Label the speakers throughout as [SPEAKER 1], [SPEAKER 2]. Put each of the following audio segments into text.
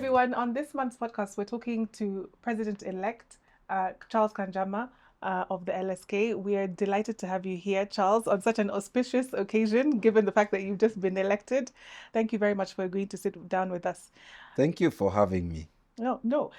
[SPEAKER 1] everyone. On this month's podcast, we're talking to President-elect Charles Kanjama of the LSK. We are delighted to have you here, Charles, on such an auspicious occasion, given the fact that you've just been elected. Thank you very much for agreeing to sit down with us.
[SPEAKER 2] Thank you for having me.
[SPEAKER 1] No.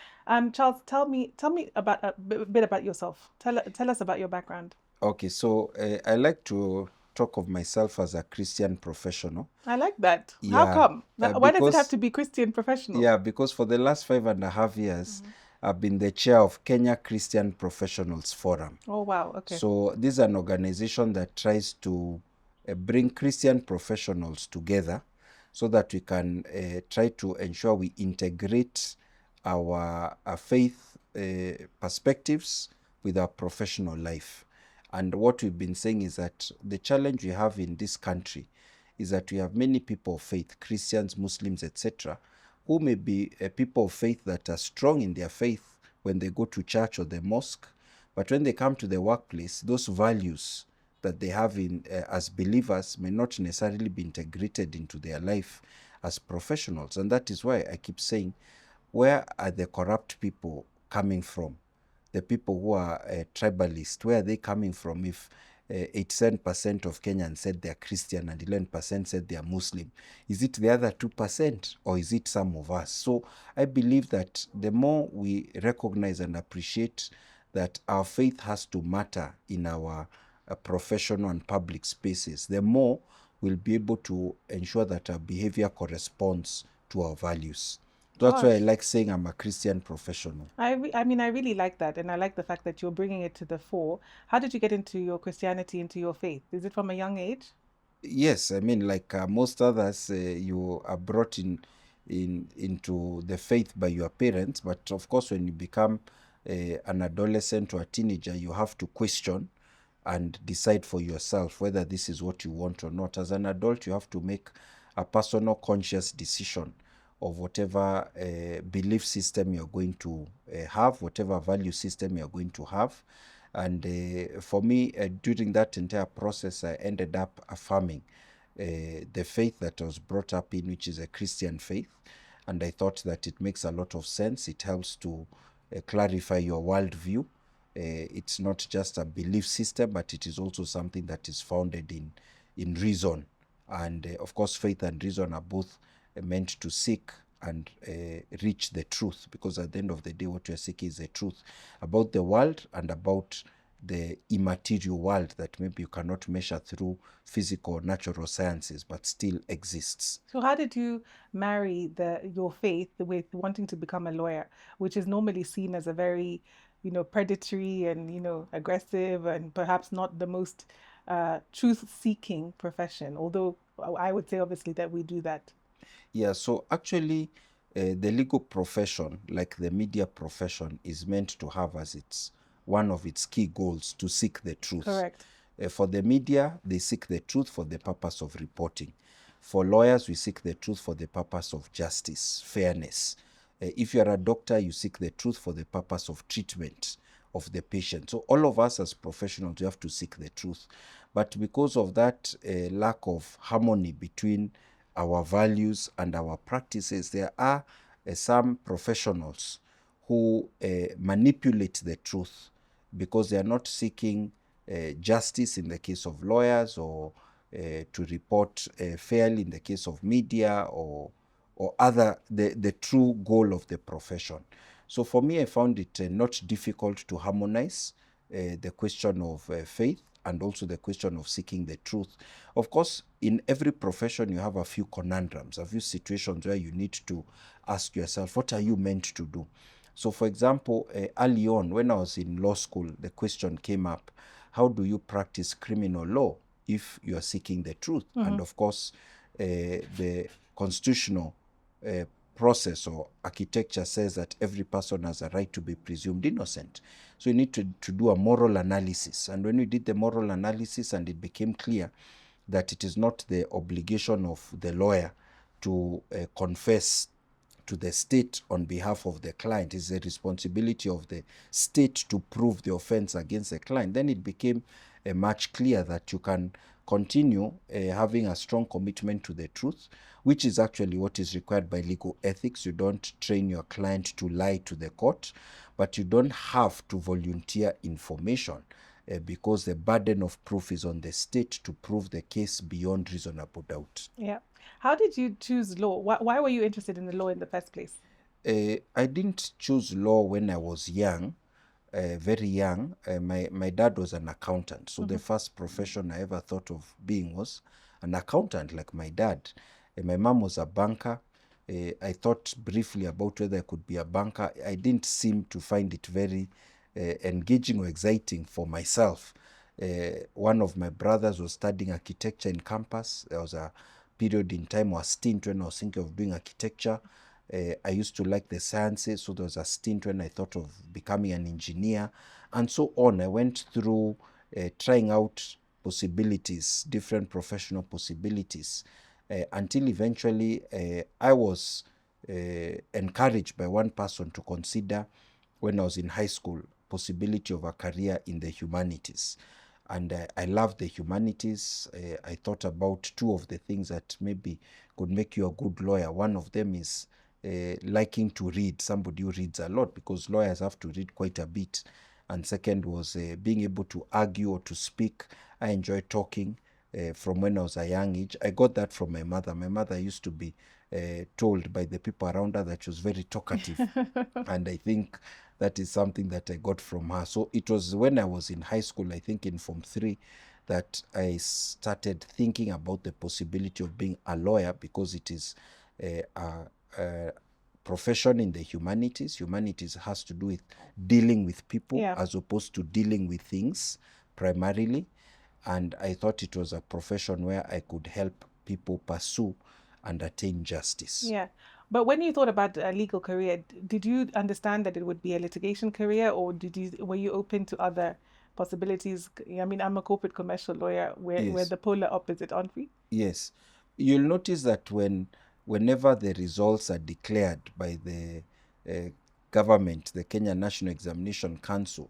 [SPEAKER 1] Charles, tell me about a bit about yourself. Tell us about your background.
[SPEAKER 2] Okay, so I like to talk of myself as a Christian professional.
[SPEAKER 1] I like that. How
[SPEAKER 2] Yeah,
[SPEAKER 1] come? Why does it have to be Christian professional?
[SPEAKER 2] because for the last 5.5 years, I've been the chair of Kenya Christian Professionals Forum.
[SPEAKER 1] Oh, wow. Okay.
[SPEAKER 2] So this is an organization that tries to bring Christian professionals together so that we can try to ensure we integrate our faith perspectives with our professional life. And what we've been saying is that the challenge we have in this country is that we have many people of faith, Christians, Muslims, etc., who may be people of faith that are strong in their faith when they go to church or the mosque, but when they come to the workplace, those values that they have in as believers may not necessarily be integrated into their life as professionals. And that is why I keep saying, where are the corrupt people coming from? The people who are tribalist, where are they coming from? If 87% of Kenyans said they're Christian and 11% said they're Muslim, is it the other 2% or is it some of us? So I believe that the more we recognize and appreciate that our faith has to matter in our professional and public spaces, the more we'll be able to ensure that our behavior corresponds to our values. That's why I like saying I'm a Christian professional.
[SPEAKER 1] I mean, I really like that. And I like the fact that you're bringing it to the fore. How did you get into your Christianity, into your faith? Is it from a young age?
[SPEAKER 2] Yes, I mean, like most others, you are brought into the faith by your parents. But of course, when you become an adolescent or a teenager, you have to question and decide for yourself whether this is what you want or not. As an adult, you have to make a personal conscious decision of whatever belief system you're going to have, whatever value system you're going to have. And for me, during that entire process, I ended up affirming the faith that I was brought up in, which is a Christian faith. And I thought that it makes a lot of sense. It helps to clarify your worldview. It's not just a belief system, but it is also something that is founded in reason. And of course, faith and reason are both meant to seek and reach the truth, because at the end of the day, what we are seeking is the truth about the world and about the immaterial world that maybe you cannot measure through physical or natural sciences, but still exists.
[SPEAKER 1] So how did you marry your faith with wanting to become a lawyer, which is normally seen as a very, predatory and, aggressive and perhaps not the most truth-seeking profession, although I would say obviously that we do that.
[SPEAKER 2] Yeah, so actually, the legal profession, like the media profession, is meant to have as one of its key goals to seek the truth.
[SPEAKER 1] Correct.
[SPEAKER 2] For the media, they seek the truth for the purpose of reporting. For lawyers, we seek the truth for the purpose of justice, fairness. If you're a doctor, you seek the truth for the purpose of treatment of the patient. So all of us as professionals, we have to seek the truth. But because of that lack of harmony between our values and our practices, there are some professionals who manipulate the truth because they are not seeking justice in the case of lawyers, or to report fairly in the case of media, or other the true goal of the profession. So for me, I found it not difficult to harmonize the question of faith and also the question of seeking the truth. Of course, in every profession, you have a few conundrums, a few situations where you need to ask yourself, what are you meant to do? So, for example, early on, when I was in law school, the question came up, how do you practice criminal law if you are seeking the truth? And of course, the constitutional process or architecture says that every person has a right to be presumed innocent. So you need to do a moral analysis. And when we did the moral analysis, and it became clear that it is not the obligation of the lawyer to confess to the state on behalf of the client, it's the responsibility of the state to prove the offense against the client, then it became much clear that you can continue having a strong commitment to the truth, which is actually what is required by legal ethics. You don't train your client to lie to the court, but you don't have to volunteer information because the burden of proof is on the state to prove the case beyond reasonable doubt.
[SPEAKER 1] Yeah. How did you choose law? Why were you interested in the law in the first place?
[SPEAKER 2] I didn't choose law when I was young, very young. My dad was an accountant, so the first profession I ever thought of being was an accountant like my dad. My mom was a banker. I thought briefly about whether I could be a banker. I didn't seem to find it very engaging or exciting for myself. One of my brothers was studying architecture in campus. There was a period in time or a stint when I was thinking of doing architecture. I used to like the sciences, so there was a stint when I thought of becoming an engineer, and so on. I went through trying out possibilities, different professional possibilities, until eventually I was encouraged by one person to consider, when I was in high school, possibility of a career in the humanities. And I love the humanities. I thought about two of the things that maybe could make you a good lawyer. One of them is liking to read, somebody who reads a lot, because lawyers have to read quite a bit. And second was being able to argue or to speak. I enjoy talking from when I was a young age. I got that from my mother. My mother used to be told by the people around her that she was very talkative. And I think that is something that I got from her. So it was when I was in high school, I think in Form 3, that I started thinking about the possibility of being a lawyer, because it is a profession in the humanities. Humanities has to do with dealing with people as opposed to dealing with things primarily. And I thought it was a profession where I could help people pursue and attain justice.
[SPEAKER 1] Yeah. But when you thought about a legal career, did you understand that it would be a litigation career, or were you open to other possibilities? I mean, I'm a corporate commercial lawyer. We're the polar opposite, aren't we?
[SPEAKER 2] Yes. You'll notice that whenever the results are declared by the government, the Kenya National Examination Council,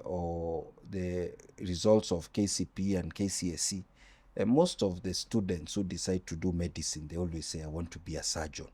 [SPEAKER 2] or the results of KCPE and KCSE, most of the students who decide to do medicine, they always say, I want to be a surgeon,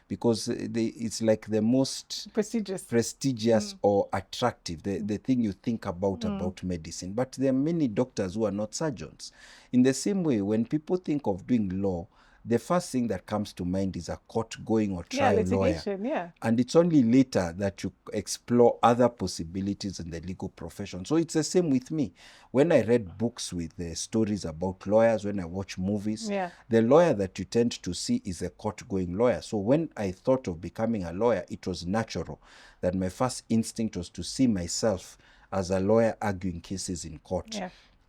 [SPEAKER 2] because it's like the most prestigious or attractive, the thing you think about medicine. But there are many doctors who are not surgeons. In the same way, when people think of doing law, the first thing that comes to mind is a court-going or trial lawyer. And it's only later that you explore other possibilities in the legal profession. So it's the same with me. When I read books with stories about lawyers, when I watch movies, the lawyer that you tend to see is a court-going lawyer. So when I thought of becoming a lawyer, it was natural that my first instinct was to see myself as a lawyer arguing cases in court.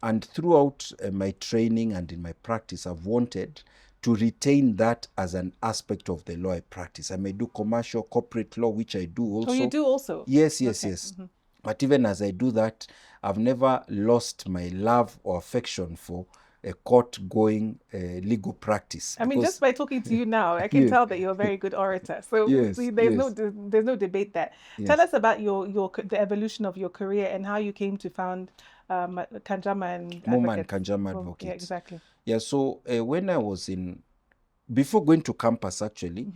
[SPEAKER 2] And throughout my training and in my practice, I've wanted to retain that as an aspect of the law I practice. I may do commercial, corporate law, which I do also.
[SPEAKER 1] Oh, you do also?
[SPEAKER 2] Yes. But even as I do that, I've never lost my love or affection for a court-going legal practice.
[SPEAKER 1] I mean, just by talking to you now, I can tell that you're a very good orator. So see, there's no debate there. Tell us about the evolution of your career and how you came to found Kanjama and
[SPEAKER 2] Kanjama Advocates.
[SPEAKER 1] Yeah, exactly.
[SPEAKER 2] Yeah, so when I was before going to campus, actually,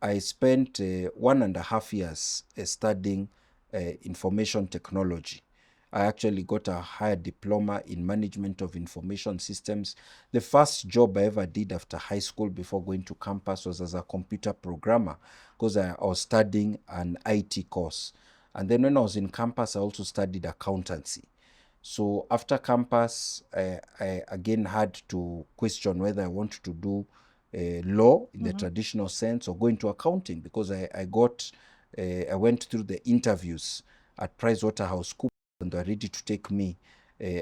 [SPEAKER 2] I spent 1.5 years studying information technology. I actually got a higher diploma in management of information systems. The first job I ever did after high school before going to campus was as a computer programmer, because I was studying an IT course. And then when I was in campus, I also studied accountancy. So after campus, I again had to question whether I wanted to do law in the traditional sense or go into accounting, because I went through the interviews at PricewaterhouseCoopers and they were ready to take me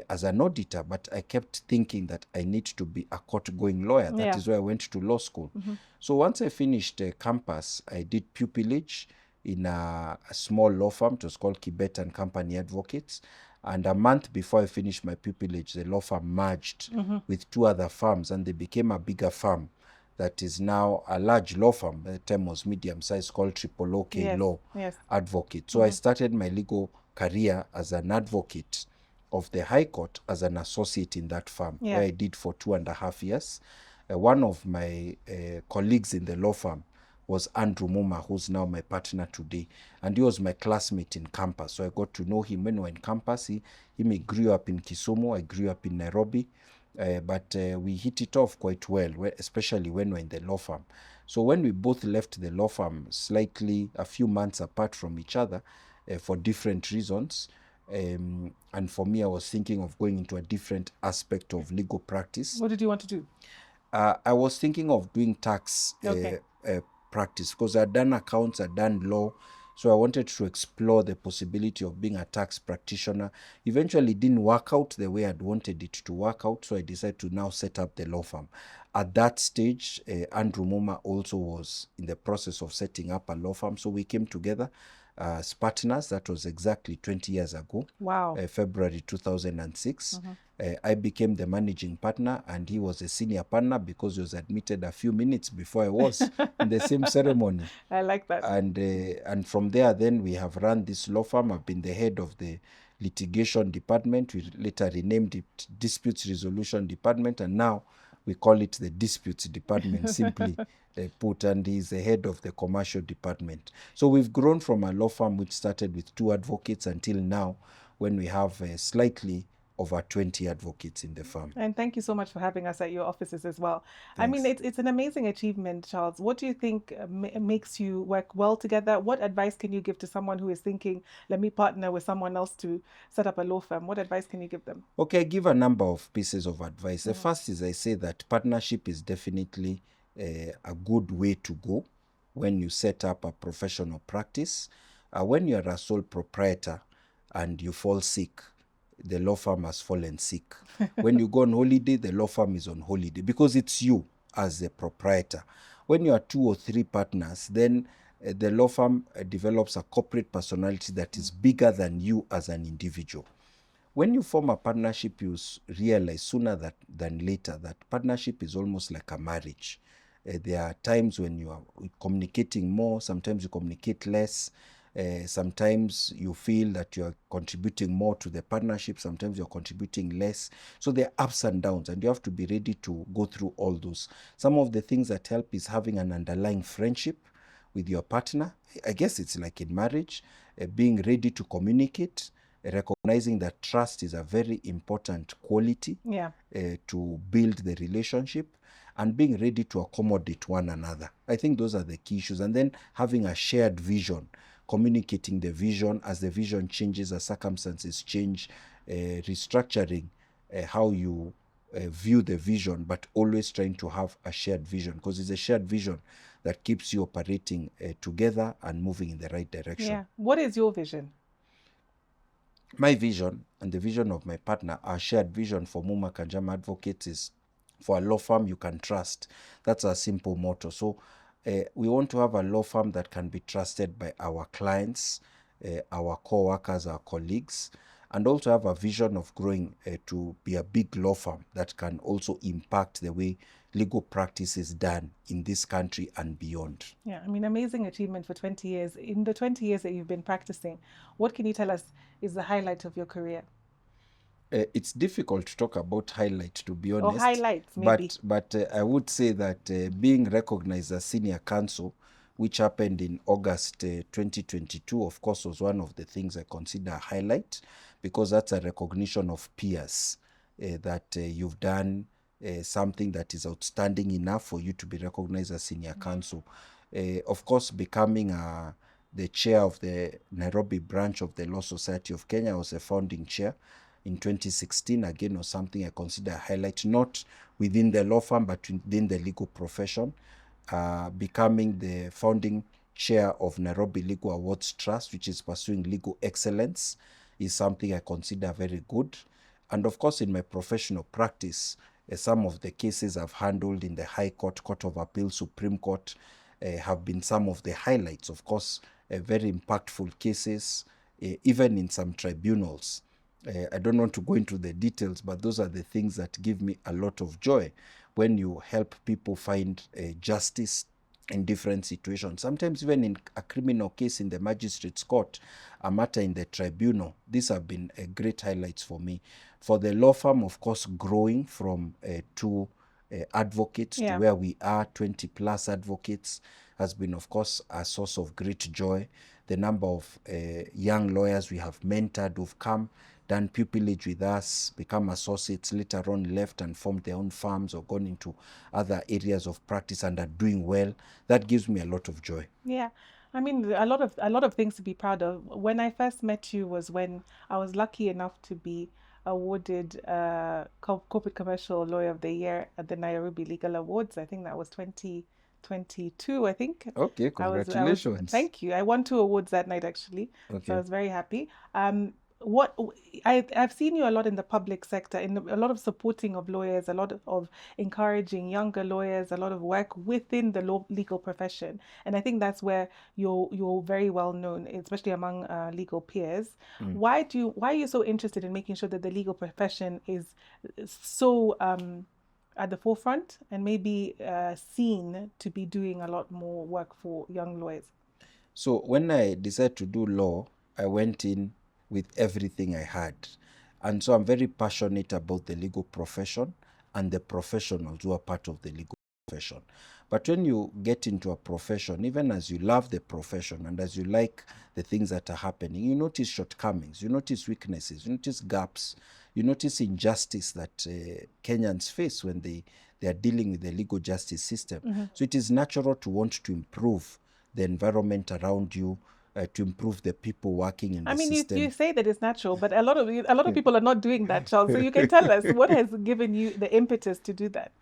[SPEAKER 2] as an auditor, but I kept thinking that I need to be a court-going lawyer. That is why I went to law school. So once I finished campus, I did pupillage in a small law firm. It was called Kibet and Company Advocates. And a month before I finished my pupillage, the law firm merged with two other firms, and they became a bigger firm that is now a large law firm. At the time was medium-sized, called OK Law Advocate. So I started my legal career as an advocate of the High Court as an associate in that firm,
[SPEAKER 1] Yeah.
[SPEAKER 2] where I did for 2.5 years. One of my colleagues in the law firm was Andrew Muma, who's now my partner today. And he was my classmate in campus. So I got to know him when we were in campus. He grew up in Kisumu. I grew up in Nairobi. But we hit it off quite well, especially when we're in the law firm. So when we both left the law firm slightly a few months apart from each other for different reasons, and for me, I was thinking of going into a different aspect of legal practice.
[SPEAKER 1] What did you want to do?
[SPEAKER 2] I was thinking of doing tax
[SPEAKER 1] Okay.
[SPEAKER 2] practice because I'd done accounts, I'd done law. So I wanted to explore the possibility of being a tax practitioner. Eventually, it didn't work out the way I'd wanted it to work out. So I decided to now set up the law firm. At that stage, Andrew Muma also was in the process of setting up a law firm. So we came together as partners. That was exactly 20 years ago.
[SPEAKER 1] Wow.
[SPEAKER 2] February 2006. I became the managing partner and he was a senior partner because he was admitted a few minutes before I was in the same ceremony.
[SPEAKER 1] I like that.
[SPEAKER 2] And from there, then we have run this law firm. I've been the head of the litigation department. We later renamed it Disputes Resolution Department, and now we call it the Disputes Department, simply put, and he's the head of the commercial department. So we've grown from a law firm which started with 2 advocates until now, when we have slightly over 20 advocates in the firm.
[SPEAKER 1] And thank you so much for having us at your offices as well. I mean,
[SPEAKER 2] Thanks.
[SPEAKER 1] it's an amazing achievement, Charles. What do you think makes you work well together? What advice can you give to someone who is thinking, let me partner with someone else to set up a law firm? What advice can you give them?
[SPEAKER 2] Okay, I give a number of pieces of advice. The first is I say that partnership is definitely a good way to go when you set up a professional practice. When you are a sole proprietor and you fall sick, the law firm has fallen sick. When you go on holiday, the law firm is on holiday because it's you as a proprietor. When you are 2 or 3 partners, then the law firm develops a corporate personality that is bigger than you as an individual. When you form a partnership, you realize sooner than later that partnership is almost like a marriage. There are times when you are communicating more, sometimes you communicate less. Sometimes you feel that you are contributing more to the partnership, sometimes you're contributing less. So there are ups and downs, and you have to be ready to go through all those. Some of the things that help is having an underlying friendship with your partner. I guess it's like in marriage, being ready to communicate, recognizing that trust is a very important quality to build the relationship, and being ready to accommodate one another. I think those are the key issues. And then having a shared vision, communicating the vision as the vision changes, as circumstances change, restructuring how you view the vision, but always trying to have a shared vision, because it's a shared vision that keeps you operating together and moving in the right direction.
[SPEAKER 1] Yeah. What is your vision?
[SPEAKER 2] My vision and the vision of my partner, our shared vision for Muma Kanjama Advocates, is for a law firm you can trust. That's our simple motto. So we want to have a law firm that can be trusted by our clients, our co-workers, our colleagues, and also have a vision of growing to be a big law firm that can also impact the way legal practice is done in this country and beyond.
[SPEAKER 1] Yeah, I mean, amazing achievement for 20 years. In the 20 years that you've been practicing, what can you tell us is the highlight of your career?
[SPEAKER 2] It's difficult to talk about highlight, to be honest.
[SPEAKER 1] Or highlights, maybe.
[SPEAKER 2] But I would say that being recognized as senior counsel, which happened in August 2022, of course, was one of the things I consider a highlight, because that's a recognition of peers that you've done something that is outstanding enough for you to be recognized as senior counsel. Of course, becoming the chair of the Nairobi branch of the Law Society of Kenya, I was a founding chair in 2016, again, was something I consider a highlight, not within the law firm, but within the legal profession. Becoming the founding chair of Nairobi Legal Awards Trust, which is pursuing legal excellence, is something I consider very good. And of course, in my professional practice, some of the cases I've handled in the High Court, Court of Appeal, Supreme Court, have been some of the highlights. Of course, very impactful cases, even in some tribunals. I don't want to go into the details, but those are the things that give me a lot of joy when you help people find justice in different situations. Sometimes even in a criminal case in the magistrate's court, a matter in the tribunal. These have been great highlights for me. For the law firm, of course, growing from two advocates to
[SPEAKER 1] Yeah.
[SPEAKER 2] where we are, 20 plus advocates, has been, of course, a source of great joy. The number of young lawyers we have mentored who've come, done pupillage with us, become associates, later on left and formed their own firms or gone into other areas of practice and are doing well. That gives me a lot of joy.
[SPEAKER 1] Yeah. I mean, a lot of things to be proud of. When I first met you was when I was lucky enough to be awarded Corporate Commercial Lawyer of the Year at the Nairobi Legal Awards. I think that was 2022, I think.
[SPEAKER 2] Okay,
[SPEAKER 1] I was
[SPEAKER 2] congratulations.
[SPEAKER 1] thank you. I won two awards that night actually. So I
[SPEAKER 2] Okay.
[SPEAKER 1] was very happy. What I've seen you a lot in the public sector, in a lot of supporting of lawyers, a lot of encouraging younger lawyers, a lot of work within the legal profession, and I think that's where you're very well known, especially among legal peers.
[SPEAKER 2] Mm.
[SPEAKER 1] Why are you so interested in making sure that the legal profession is so at the forefront and maybe seen to be doing a lot more work for young lawyers?
[SPEAKER 2] So when I decided to do law, I went in with everything I had. And so I'm very passionate about the legal profession and the professionals who are part of the legal profession. But when you get into a profession, even as you love the profession and as you like the things that are happening, you notice shortcomings, you notice weaknesses, you notice gaps, you notice injustice that Kenyans face when they are dealing with the legal justice system. So it is natural to want to improve the environment around you, to improve the people working in
[SPEAKER 1] I
[SPEAKER 2] the
[SPEAKER 1] mean, you
[SPEAKER 2] system.
[SPEAKER 1] say that it's natural, but a lot of people are not doing that, Charles. So you can tell us what has given you the impetus to do that.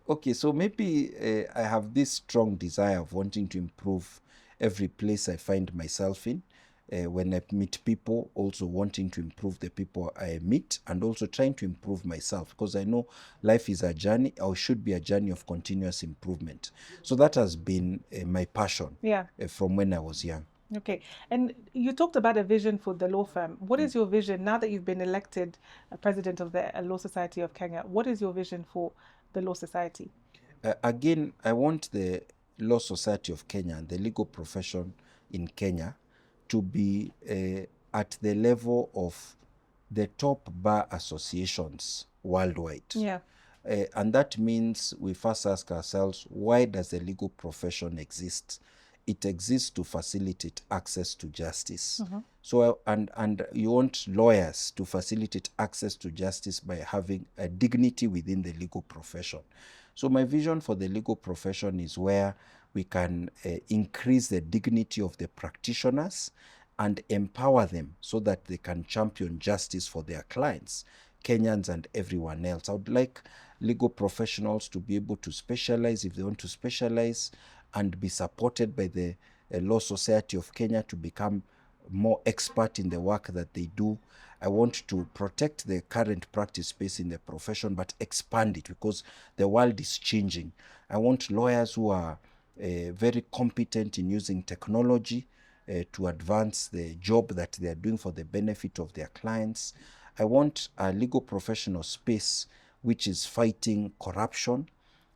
[SPEAKER 2] Okay, so maybe I have this strong desire of wanting to improve every place I find myself in. When I meet people, also wanting to improve the people I meet and also trying to improve myself because I know life is a journey or should be a journey of continuous improvement. So that has been my passion
[SPEAKER 1] Yeah.
[SPEAKER 2] from when I was young.
[SPEAKER 1] Okay. And you talked about a vision for the law firm. What is your vision now that you've been elected president of the Law Society of Kenya? What is your vision for the Law Society?
[SPEAKER 2] Again, I want the Law Society of Kenya and the legal profession in Kenya to be at the level of the top bar associations worldwide.
[SPEAKER 1] Yeah.
[SPEAKER 2] And that means we first ask ourselves, why does the legal profession exist? It exists to facilitate access to justice. So, and you want lawyers to facilitate access to justice by having a dignity within the legal profession. So my vision for the legal profession is where we can increase the dignity of the practitioners and empower them so that they can champion justice for their clients, Kenyans and everyone else. I would like legal professionals to be able to specialize if they want to specialize and be supported by the Law Society of Kenya to become more expert in the work that they do. I want to protect the current practice space in the profession but expand it because the world is changing. I want lawyers who are very competent in using technology to advance the job that they are doing for the benefit of their clients. I want a legal professional space which is fighting corruption,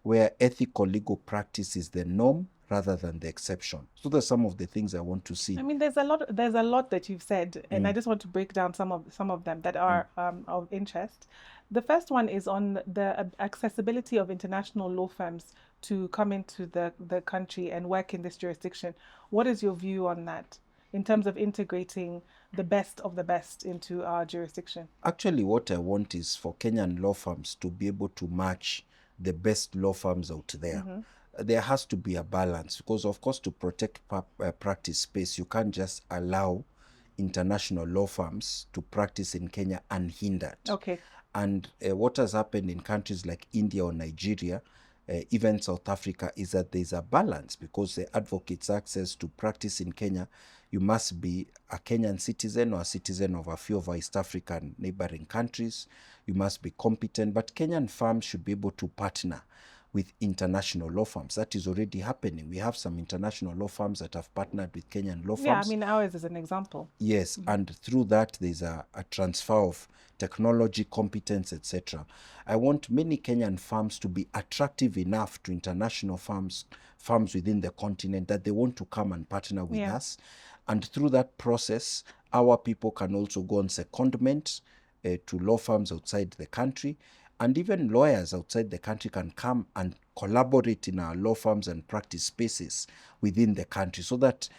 [SPEAKER 2] where ethical legal practice is the norm rather than the exception. So those are some of the things I want to see.
[SPEAKER 1] I mean, there's a lot that you've said, and I just want to break down some of them that are of interest. The first one is on the accessibility of international law firms to come into the country and work in this jurisdiction. What is your view on that in terms of integrating the best of the best into our jurisdiction?
[SPEAKER 2] Actually, what I want is for Kenyan law firms to be able to match the best law firms out there. There has to be a balance because, of course, to protect practice space, you can't just allow international law firms to practice in Kenya unhindered.
[SPEAKER 1] Okay.
[SPEAKER 2] And what has happened in countries like India or Nigeria, even South Africa, is that there's a balance because the advocates' access to practice in Kenya, you must be a Kenyan citizen or a citizen of a few of our East African neighboring countries. You must be competent, but Kenyan firms should be able to partner with international law firms. That is already happening. We have some international law firms that have partnered with Kenyan law
[SPEAKER 1] Yeah, I
[SPEAKER 2] firms.
[SPEAKER 1] mean, ours is an example.
[SPEAKER 2] Yes, and through that, there's a transfer of technology, competence, etc. I want many Kenyan firms to be attractive enough to international firms within the continent that they want to come and partner with
[SPEAKER 1] Yeah.
[SPEAKER 2] us. And through that process, our people can also go on secondment to law firms outside the country. And even lawyers outside the country can come and collaborate in our law firms and practice spaces within the country, so that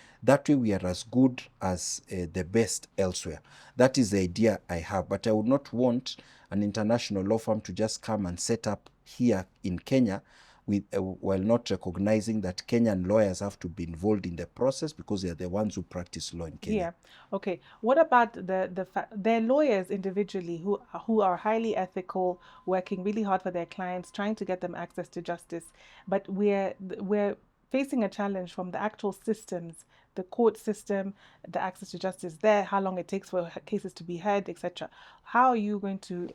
[SPEAKER 2] way we are as good as the best elsewhere. That is the idea I have. But I would not want an international law firm to just come and set up here in Kenya while not recognizing that Kenyan lawyers have to be involved in the process, because they are the ones who practice law in Kenya.
[SPEAKER 1] Yeah. Okay. What about their lawyers individually who are highly ethical, working really hard for their clients, trying to get them access to justice, but we're facing a challenge from the actual systems, the court system, the access to justice there, how long it takes for cases to be heard, etc. How are you going to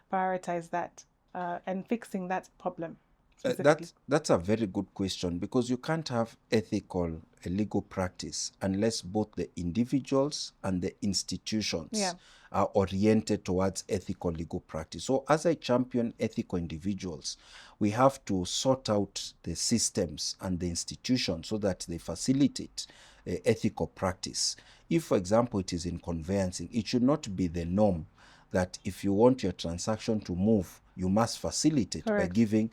[SPEAKER 1] prioritize that and fixing that problem specifically?
[SPEAKER 2] That's a very good question, because you can't have ethical legal practice unless both the individuals and the institutions
[SPEAKER 1] Yeah.
[SPEAKER 2] are oriented towards ethical legal practice. So as I champion ethical individuals, we have to sort out the systems and the institutions so that they facilitate ethical practice. If, for example, it is in conveyancing, it should not be the norm that if you want your transaction to move, you must facilitate by
[SPEAKER 1] Correct.
[SPEAKER 2] giving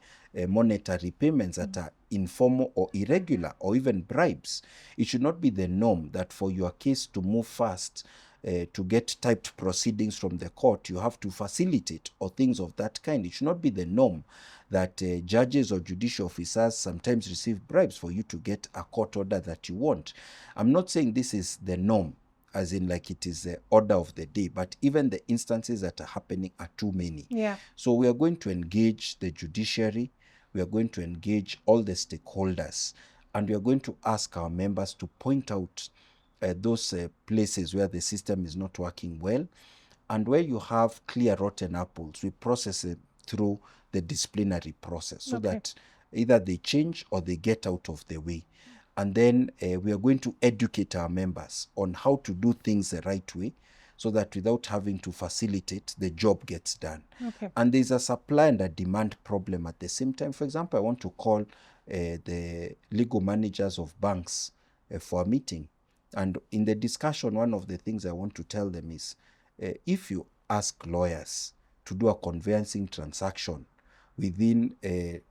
[SPEAKER 2] monetary payments that are informal or irregular, or even bribes. It should not be the norm that for your case to move fast, to get typed proceedings from the court, you have to facilitate, or things of that kind. It should not be the norm that judges or judicial officers sometimes receive bribes for you to get a court order that you want. I'm not saying this is the norm, as in like it is the order of the day, but even the instances that are happening are too many.
[SPEAKER 1] Yeah.
[SPEAKER 2] So we are going to engage the judiciary, we are going to engage all the stakeholders, and we are going to ask our members to point out those places where the system is not working well, and where you have clear rotten apples, we process it through the disciplinary process, so
[SPEAKER 1] Okay.
[SPEAKER 2] that either they change or they get out of the way. And then we are going to educate our members on how to do things the right way, so that without having to facilitate, the job gets done.
[SPEAKER 1] Okay.
[SPEAKER 2] And there's a supply and a demand problem at the same time. For example, I want to call the legal managers of banks for a meeting. And in the discussion, one of the things I want to tell them is, if you ask lawyers to do a conveyancing transaction within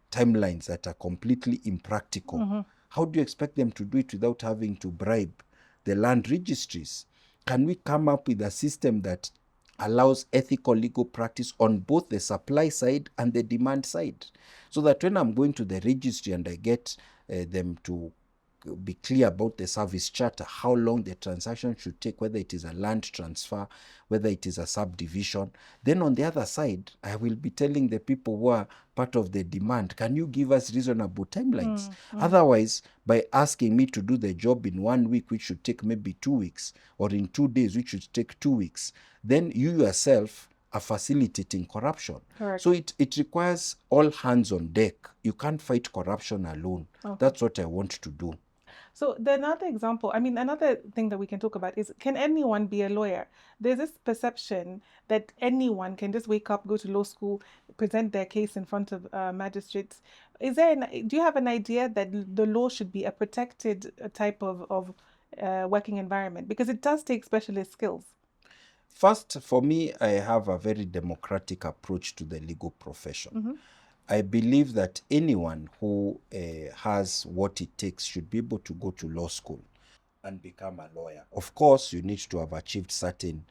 [SPEAKER 2] timelines that are completely impractical, how do you expect them to do it without having to bribe the land registries? Can we come up with a system that allows ethical legal practice on both the supply side and the demand side, so that when I'm going to the registry and I get them to be clear about the service charter, how long the transaction should take, whether it is a land transfer, whether it is a subdivision. Then on the other side, I will be telling the people who are part of the demand, can you give us reasonable timelines? Otherwise, by asking me to do the job in 1 week, which should take maybe 2 weeks, or in 2 days, which should take 2 weeks, then you yourself are facilitating corruption.
[SPEAKER 1] Correct.
[SPEAKER 2] So it requires all hands on deck. You can't fight corruption alone.
[SPEAKER 1] Okay.
[SPEAKER 2] That's what I want to do.
[SPEAKER 1] So another example, I mean, another thing that we can talk about is, can anyone be a lawyer? There's this perception that anyone can just wake up, go to law school, present their case in front of magistrates. Do you have an idea that the law should be a protected type of working environment? Because it does take specialist skills.
[SPEAKER 2] First, for me, I have a very democratic approach to the legal profession. I believe that anyone who has what it takes should be able to go to law school and become a lawyer. Of course, you need to have achieved certain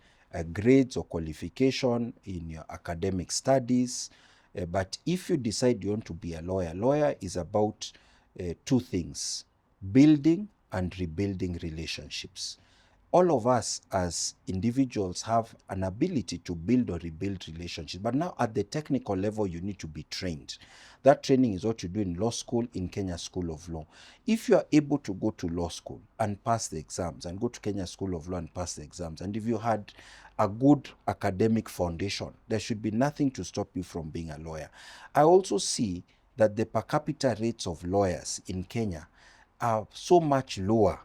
[SPEAKER 2] grades or qualification in your academic studies. But if you decide you want to be a lawyer is about two things: building and rebuilding relationships. All of us as individuals have an ability to build or rebuild relationships. But now at the technical level, you need to be trained. That training is what you do in law school, in Kenya School of Law. If you are able to go to law school and pass the exams, and go to Kenya School of Law and pass the exams, and if you had a good academic foundation, there should be nothing to stop you from being a lawyer. I also see that the per capita rates of lawyers in Kenya are so much lower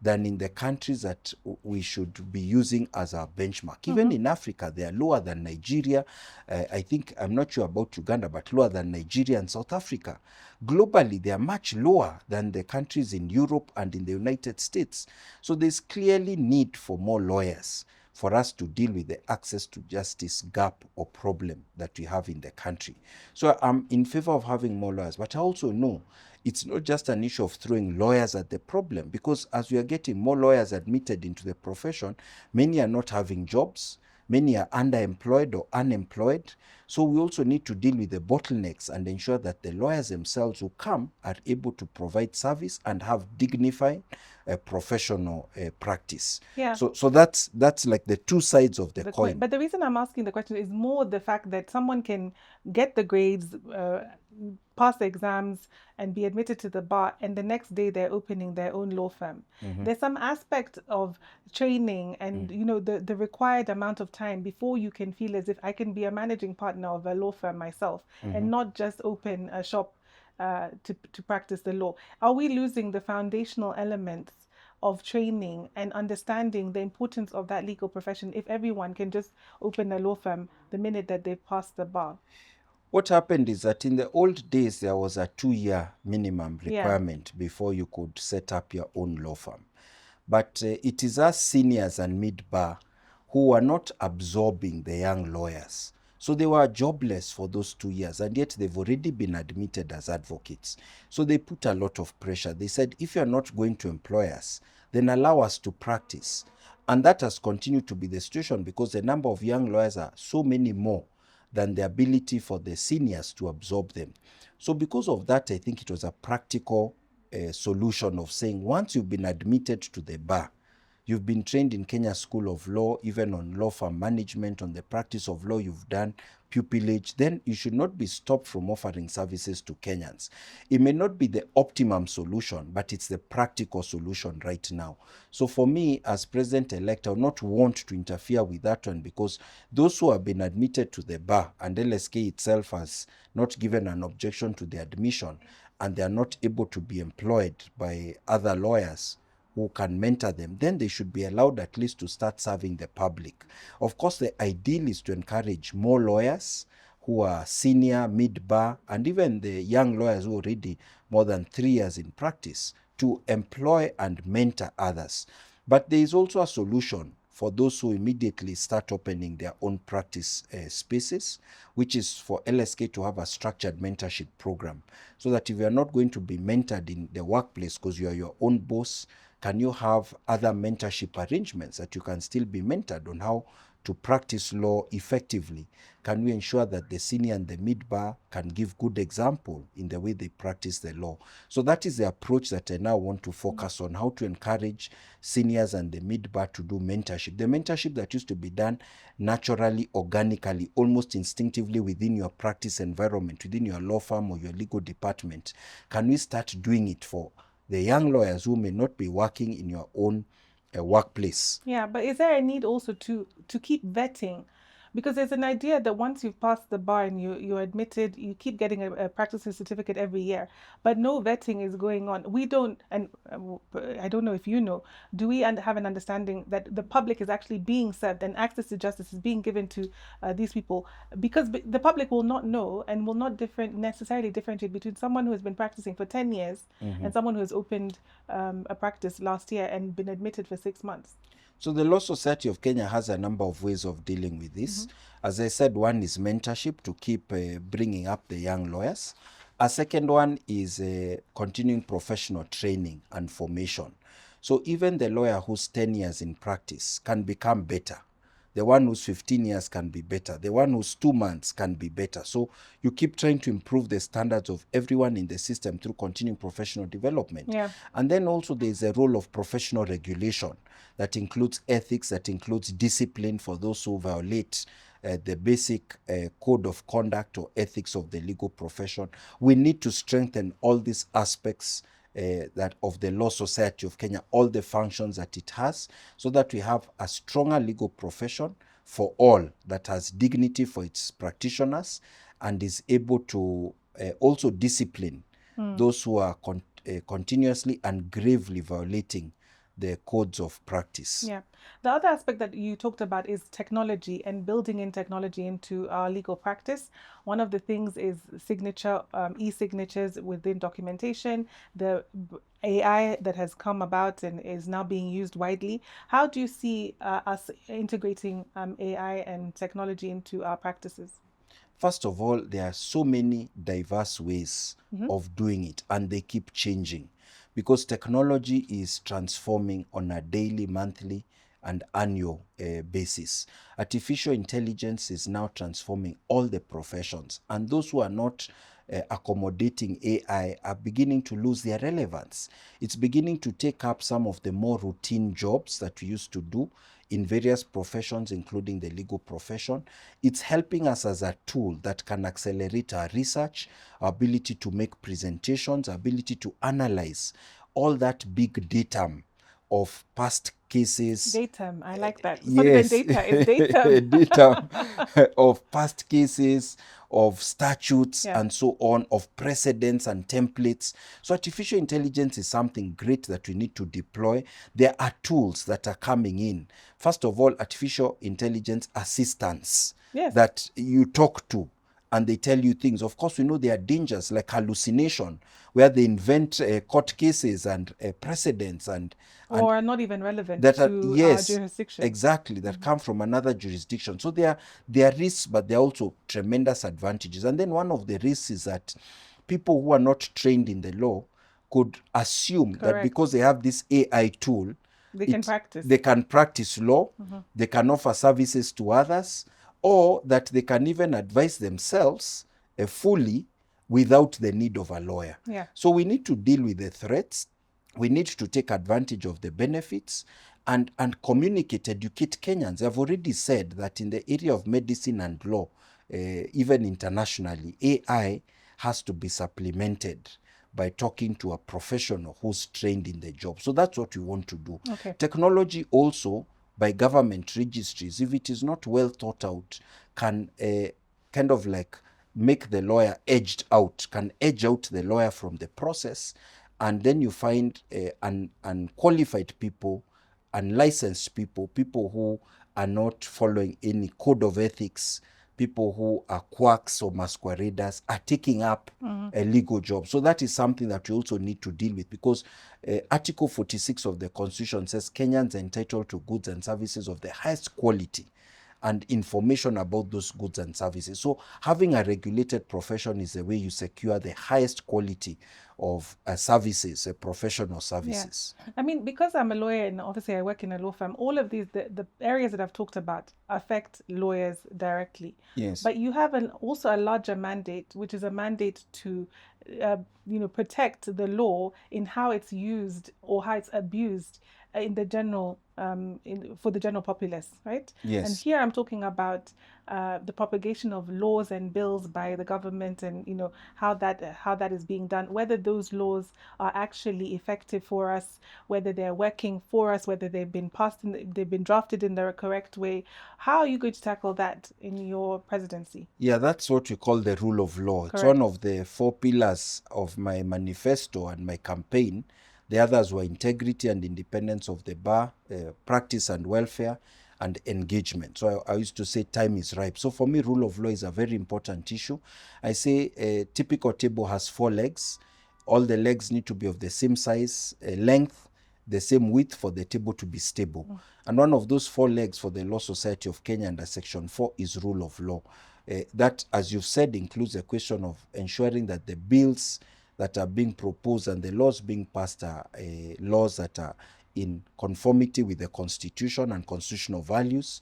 [SPEAKER 2] than in the countries that we should be using as our benchmark. Even in Africa, they are lower than Nigeria. I think, I'm not sure about Uganda, but lower than Nigeria and South Africa. Globally, they are much lower than the countries in Europe and in the United States. So there's clearly need for more lawyers for us to deal with the access to justice gap or problem that we have in the country. So I'm in favor of having more lawyers, but I also know it's not just an issue of throwing lawyers at the problem, because as we are getting more lawyers admitted into the profession, many are not having jobs, many are underemployed or unemployed. So we also need to deal with the bottlenecks and ensure that the lawyers themselves who come are able to provide service and have dignified professional practice.
[SPEAKER 1] Yeah.
[SPEAKER 2] So that's like the two sides of the coin.
[SPEAKER 1] But the reason I'm asking the question is more the fact that someone can get the grades, pass the exams, and be admitted to the bar, and the next day they're opening their own law firm. There's some aspect of training and the required amount of time before you can feel as if I can be a managing partner of a law firm myself and not just open a shop to practice the law. Are we losing the foundational elements of training and understanding the importance of that legal profession if everyone can just open a law firm the minute that they've passed the bar?
[SPEAKER 2] What happened is that in the old days, there was a 2-year minimum requirement before you could set up your own law firm. But it is us seniors and mid-bar who are not absorbing the young lawyers. So they were jobless for those 2 years, and yet they've already been admitted as advocates. So they put a lot of pressure. They said, if you're not going to employ us, then allow us to practice. And that has continued to be the situation because the number of young lawyers are so many more than the ability for the seniors to absorb them. So because of that, I think it was a practical solution of saying, once you've been admitted to the bar, you've been trained in Kenya School of Law, even on law firm management, on the practice of law you've done, pupillage, then you should not be stopped from offering services to Kenyans. It may not be the optimum solution, but it's the practical solution right now. So for me, as president-elect, I would not want to interfere with that one, because those who have been admitted to the bar, and LSK itself has not given an objection to the admission, and they are not able to be employed by other lawyers who can mentor them, then they should be allowed at least to start serving the public. Of course, the ideal is to encourage more lawyers who are senior, mid-bar, and even the young lawyers who are already more than 3 years in practice to employ and mentor others. But there is also a solution for those who immediately start opening their own practice spaces, which is for LSK to have a structured mentorship program, so that if you are not going to be mentored in the workplace because you are your own boss, can you have other mentorship arrangements that you can still be mentored on how to practice law effectively? Can we ensure that the senior and the mid-bar can give good example in the way they practice the law? So that is the approach that I now want to focus on, how to encourage seniors and the mid-bar to do mentorship. The mentorship that used to be done naturally, organically, almost instinctively within your practice environment, within your law firm or your legal department. Can we start doing it for the young lawyers who may not be working in your own workplace?
[SPEAKER 1] Yeah, but is there a need also to keep vetting? Because there's an idea that once you've passed the bar and you're admitted, you keep getting a practicing certificate every year, but no vetting is going on. We don't, and I don't know if you know, do we have an understanding that the public is actually being served and access to justice is being given to these people? Because the public will not know and will not necessarily differentiate between someone who has been practicing for 10 years and someone who has opened a practice last year and been admitted for 6 months.
[SPEAKER 2] So the Law Society of Kenya has a number of ways of dealing with this. As I said, one is mentorship to keep bringing up the young lawyers. A second one is continuing professional training and formation. So even the lawyer who's 10 years in practice can become better. The one who's 15 years can be better. The one who's 2 months can be better. So you keep trying to improve the standards of everyone in the system through continuing professional development.
[SPEAKER 1] Yeah.
[SPEAKER 2] And then also there's a role of professional regulation that includes ethics, that includes discipline for those who violate the basic code of conduct or ethics of the legal profession. We need to strengthen all these aspects that of the Law Society of Kenya, all the functions that it has, so that we have a stronger legal profession for all that has dignity for its practitioners and is able to also discipline those who are continuously and gravely violating the codes of practice.
[SPEAKER 1] Yeah. The other aspect that you talked about is technology and building in technology into our legal practice. One of the things is signature, e-signatures within documentation, the AI that has come about and is now being used widely. How do you see us integrating AI and technology into our practices?
[SPEAKER 2] First of all, there are so many diverse ways of doing it, and they keep changing because technology is transforming on a daily, monthly, and annual basis. Artificial intelligence is now transforming all the professions, and those who are not accommodating AI are beginning to lose their relevance. It's beginning to take up some of the more routine jobs that we used to do in various professions, including the legal profession. It's helping us as a tool that can accelerate our research, our ability to make presentations, our ability to analyze all that big data of past cases.
[SPEAKER 1] Datum, I like that. It's not even
[SPEAKER 2] Yes,
[SPEAKER 1] data, it's datum.
[SPEAKER 2] data of past cases, of statutes,
[SPEAKER 1] Yeah.
[SPEAKER 2] and so on, of precedents and templates. So artificial intelligence is something great that we need to deploy. There are tools that are coming in. First of all, artificial intelligence assistants
[SPEAKER 1] Yes.
[SPEAKER 2] that you talk to and they tell you things. Of course, we know there are dangers like hallucination, where they invent court cases and precedents and
[SPEAKER 1] Or are not even relevant
[SPEAKER 2] that are,
[SPEAKER 1] to our
[SPEAKER 2] yes,
[SPEAKER 1] jurisdiction.
[SPEAKER 2] exactly, that come from another jurisdiction. So there are risks, but there are also tremendous advantages. And then one of the risks is that people who are not trained in the law could assume that
[SPEAKER 1] Correct.
[SPEAKER 2] because they have this AI tool,
[SPEAKER 1] They can practice.
[SPEAKER 2] they can practice law, they can offer services to others, or that they can even advise themselves fully without the need of a lawyer.
[SPEAKER 1] Yeah.
[SPEAKER 2] So we need to deal with the threats. We need to take advantage of the benefits and communicate, educate Kenyans. I've already said that in the area of medicine and law, even internationally, AI has to be supplemented by talking to a professional who's trained in the job. So that's what we want to do.
[SPEAKER 1] Okay.
[SPEAKER 2] Technology also, by government registries, if it is not well thought out, can kind of like make the lawyer edged out, can edge out the lawyer from the process. And then you find unqualified people, unlicensed people, people who are not following any code of ethics, people who are quacks or masqueraders are taking up a legal job. So that is something that we also need to deal with because Article 46 of the Constitution says Kenyans are entitled to goods and services of the highest quality and information about those goods and services. So having a regulated profession is the way you secure the highest quality of services, professional services.
[SPEAKER 1] Yeah. I mean, because I'm a lawyer and obviously I work in a law firm, all of these, the areas that I've talked about affect lawyers directly.
[SPEAKER 2] Yes.
[SPEAKER 1] But you have also a larger mandate, which is a mandate to, protect the law in how it's used or how it's abused in the general, for the general populace, right?
[SPEAKER 2] Yes.
[SPEAKER 1] And here I'm talking about the propagation of laws and bills by the government, and how that is being done. Whether those laws are actually effective for us, whether they're working for us, whether they've been they've been drafted in the correct way. How are you going to tackle that in your presidency?
[SPEAKER 2] Yeah, that's what we call the rule of law. It's
[SPEAKER 1] Correct.
[SPEAKER 2] one of the 4 pillars of my manifesto and my campaign. The others were integrity and independence of the bar, practice and welfare, and engagement. So I used to say time is ripe. So for me, rule of law is a very important issue. I say a typical table has 4 legs. All the legs need to be of the same size, length, the same width for the table to be stable. And one of those 4 legs for the Law Society of Kenya under Section 4 is rule of law. That, as you've said, includes a question of ensuring that the bills that are being proposed and the laws being passed are laws that are in conformity with the Constitution and constitutional values.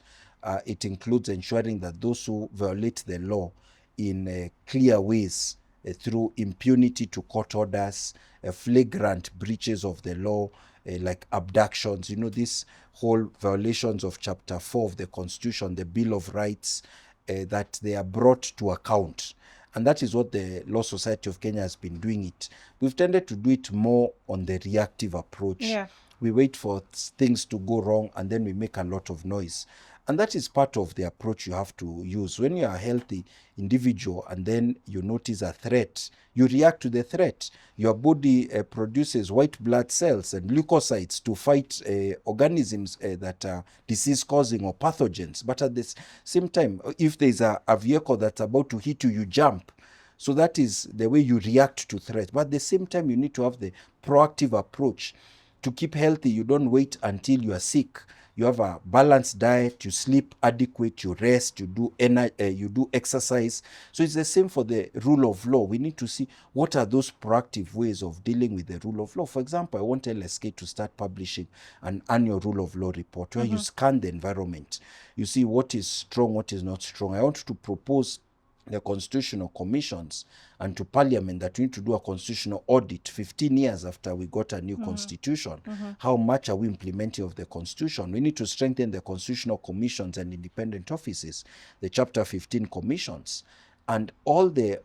[SPEAKER 2] It includes ensuring that those who violate the law in clear ways through impunity to court orders, flagrant breaches of the law, like abductions, these whole violations of Chapter 4 of the Constitution, the Bill of Rights, that they are brought to account. And that is what the Law Society of Kenya has been doing it. We've tended to do it more on the reactive approach.
[SPEAKER 1] Yeah.
[SPEAKER 2] We wait for things to go wrong and then we make a lot of noise. And that is part of the approach you have to use. When you are a healthy individual and then you notice a threat, you react to the threat. Your body produces white blood cells and leukocytes to fight organisms that are disease-causing or pathogens. But at the same time, if there's a vehicle that's about to hit you, you jump. So that is the way you react to threats. But at the same time, you need to have the proactive approach. To keep healthy, you don't wait until you are sick. You have a balanced diet, you sleep adequate, you rest, you do exercise. So it's the same for the rule of law. We need to see what are those proactive ways of dealing with the rule of law. For example, I want LSK to start publishing an annual rule of law report where you scan the environment. You see what is strong, what is not strong. I want to propose the constitutional commissions and to parliament that we need to do a constitutional audit 15 years after we got a new constitution. How much are we implementing of the constitution? We need to strengthen the constitutional commissions and independent offices, the chapter 15 commissions, and all the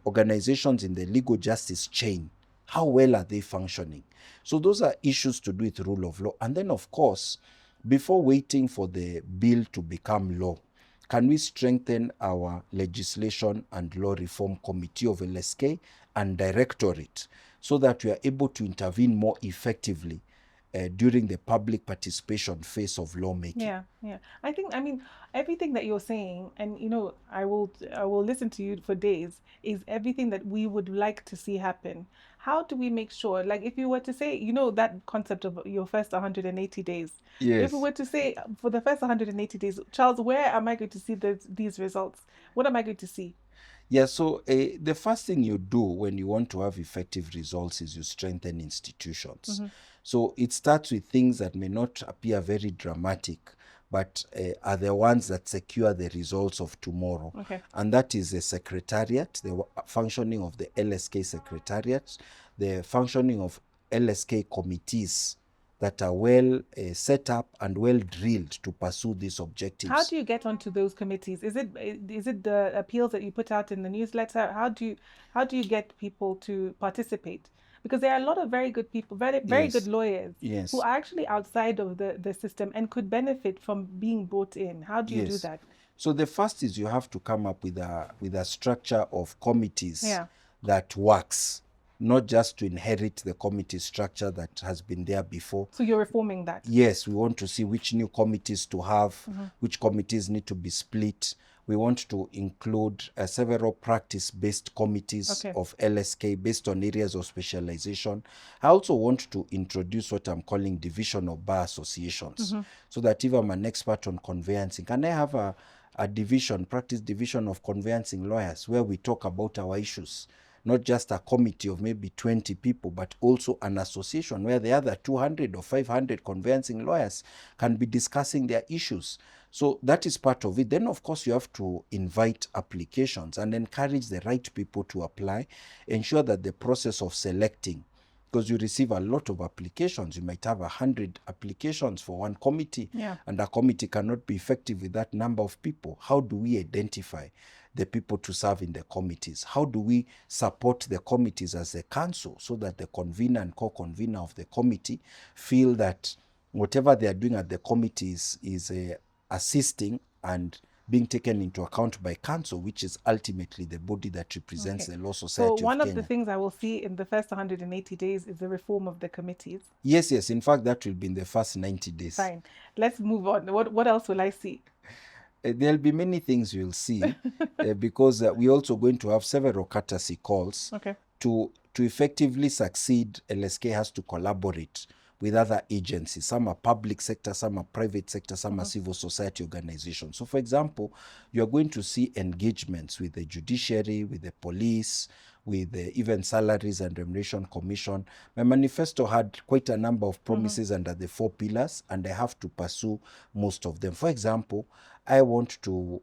[SPEAKER 2] organizations in the legal justice chain. How well are they functioning? So those are issues to do with rule of law. And then, of course, before waiting for the bill to become law, can we strengthen our legislation and law reform committee of LSK and directorate so that we are able to intervene more effectively during the public participation phase of lawmaking?
[SPEAKER 1] Yeah, yeah. I mean, everything that you're saying, and I will listen to you for days, is everything that we would like to see happen. How do we make sure, like if you were to say, that concept of your first 180 days, if we
[SPEAKER 2] Yes.
[SPEAKER 1] were to say for the first 180 days, Charles, where am I going to see these results? What am I going to see?
[SPEAKER 2] Yeah, so the first thing you do when you want to have effective results is you strengthen institutions. So it starts with things that may not appear very dramatic, but are the ones that secure the results of tomorrow.
[SPEAKER 1] Okay.
[SPEAKER 2] And that is the secretariat, the functioning of the LSK secretariat, the functioning of LSK committees that are well set up and well drilled to pursue these objectives.
[SPEAKER 1] How do you get onto those committees? Is it the appeals that you put out in the newsletter? How do you get people to participate? Because there are a lot of very good people, very good lawyers who are actually outside of the system and could benefit from being brought in. How do you do that?
[SPEAKER 2] So the first is you have to come up with a structure of committees that works, not just to inherit the committee structure that has been there before.
[SPEAKER 1] So you're reforming that?
[SPEAKER 2] Yes, we want to see which new committees to have, which committees need to be split. We want to include several practice-based committees of LSK based on areas of specialization. I also want to introduce what I'm calling divisional bar associations, so that if I'm an expert on conveyancing, can I have a practice division of conveyancing lawyers where we talk about our issues? Not just a committee of maybe 20 people, but also an association where the other 200 or 500 conveyancing lawyers can be discussing their issues. So that is part of it. Then, of course, you have to invite applications and encourage the right people to apply. Ensure that the process of selecting, because you receive a lot of applications. You might have 100 applications for one committee, and a committee cannot be effective with that number of people. How do we identify the people to serve in the committees? How do we support the committees as a council so that the convener and co-convener of the committee feel that whatever they are doing at the committees is assisting and being taken into account by council, which is ultimately the body that represents the law society of Kenya.
[SPEAKER 1] So one of the things I will see in the first 180 days is the reform of the committees.
[SPEAKER 2] Yes. In fact, that will be in the first 90 days.
[SPEAKER 1] Fine. Let's move on. What else will I see?
[SPEAKER 2] There'll be many things you'll see because we're also going to have several courtesy calls. To effectively succeed, LSK has to collaborate with other agencies. Some are public sector, some are private sector, some are civil society organizations. So, for example, you're going to see engagements with the judiciary, with the police, with the even Salaries and Remuneration Commission. My manifesto had quite a number of promises under the 4 pillars, and I have to pursue most of them. For example, I want to